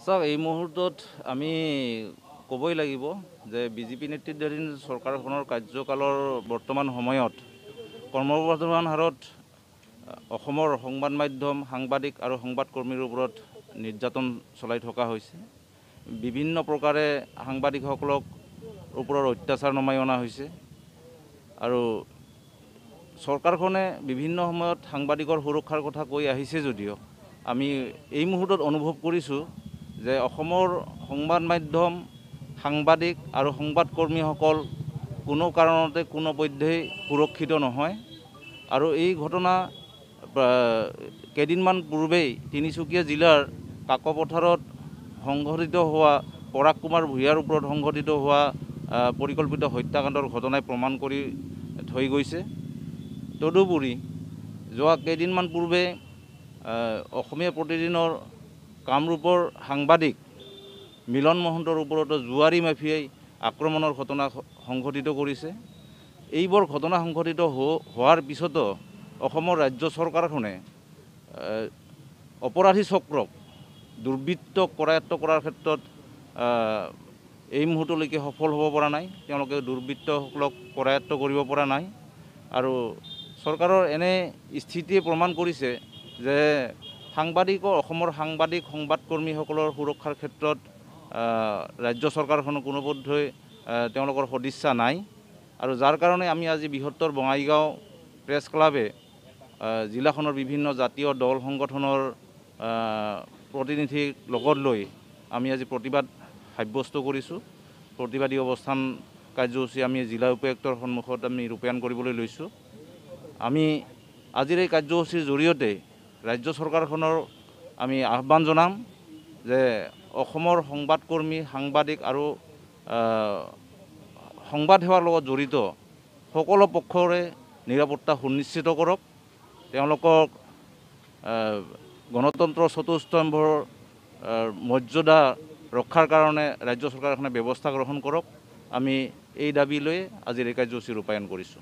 চাওক, এই মুহূৰ্তত আমি ক'বই লাগিব যে বিজেপি নেতৃত্বাধীন চৰকাৰখনৰ কাৰ্যকালৰ বৰ্তমান সময়ত ক্ৰমবৰ্ধমান হাৰত অসমৰ সংবাদ মাধ্যম, সাংবাদিক আৰু সংবাদকৰ্মীৰ ওপৰত নিৰ্যাতন চলাই থকা হৈছে। বিভিন্ন প্ৰকাৰে সাংবাদিকসকলক ওপৰত অত্যাচাৰ নমাই অনা হৈছে আৰু চৰকাৰখনে বিভিন্ন সময়ত সাংবাদিকৰ সুৰক্ষাৰ কথা কৈ আহিছে যদিও আমি এই মুহূৰ্তত অনুভৱ কৰিছোঁ যে অসমৰ সংবাদ মাধ্যম, সাংবাদিক আৰু সংবাদকৰ্মীসকল কোনো কাৰণতে কোনো পধ্যেই সুৰক্ষিত নহয়। আৰু এই ঘটনা কেইদিনমান পূৰ্বেই তিনিচুকীয়া জিলাৰ কাকপথাৰত সংঘটিত হোৱা পৰাগ কুমাৰ ভূঞাৰ ওপৰত সংঘটিত হোৱা পৰিকল্পিত হত্যাকাণ্ডৰ ঘটনাই প্ৰমাণ কৰি থৈ গৈছে। তদুপৰি যোৱা কেইদিনমান পূৰ্বে অসমীয়া প্ৰতিদিনৰ কামৰূপৰ সাংবাদিক মিলন মহন্তৰ ওপৰতো জুৱাৰী মাফিয়াই আক্ৰমণৰ ঘটনা সংঘটিত কৰিছে। এইবোৰ ঘটনা সংঘটিত হোৱাৰ পিছতো অসমৰ ৰাজ্য চৰকাৰখনে অপৰাধী চক্ৰক দুৰ্বৃত্তক কৰায়ত্ব কৰাৰ ক্ষেত্ৰত এই মুহূৰ্তলৈকে সফল হ'ব পৰা নাই। তেওঁলোকে দুৰ্বৃত্তসকলক কৰায়ত্ব কৰিব পৰা নাই আৰু চৰকাৰৰ এনে স্থিতিয়ে প্ৰমাণ কৰিছে যে অসমৰ সাংবাদিক সংবাদকৰ্মীসকলৰ সুৰক্ষাৰ ক্ষেত্ৰত ৰাজ্য চৰকাৰখনৰ কোনোপধ্যেই তেওঁলোকৰ সদিচ্ছা নাই। আৰু যাৰ কাৰণে আমি আজি বৃহত্তৰ বঙাইগাঁও প্ৰেছ ক্লাবে জিলাখনৰ বিভিন্ন জাতীয় দল সংগঠনৰ প্ৰতিনিধিক লগত লৈ আমি আজি প্ৰতিবাদ সাব্যস্ত কৰিছোঁ। প্ৰতিবাদী অৱস্থান কাৰ্যসূচী আমি জিলা উপায়ুক্তৰ সন্মুখত আমি ৰূপায়ণ কৰিবলৈ লৈছোঁ। আমি আজিৰ এই কাৰ্যসূচীৰ জৰিয়তে ৰাজ্য চৰকাৰখনৰ আমি আহ্বান জনাম যে অসমৰ সংবাদকৰ্মী, সাংবাদিক আৰু সংবাদ সেৱাৰ লগত জড়িত সকলো পক্ষৰে নিৰাপত্তা সুনিশ্চিত কৰক। তেওঁলোকক গণতন্ত্ৰৰ চতুস্তম্ভৰ মৰ্যাদা ৰক্ষাৰ কাৰণে ৰাজ্য চৰকাৰখনে ব্যৱস্থা গ্ৰহণ কৰক। আমি এই দাবী লৈ আজিৰ এই কাৰ্যসূচী ৰূপায়ণ কৰিছোঁ।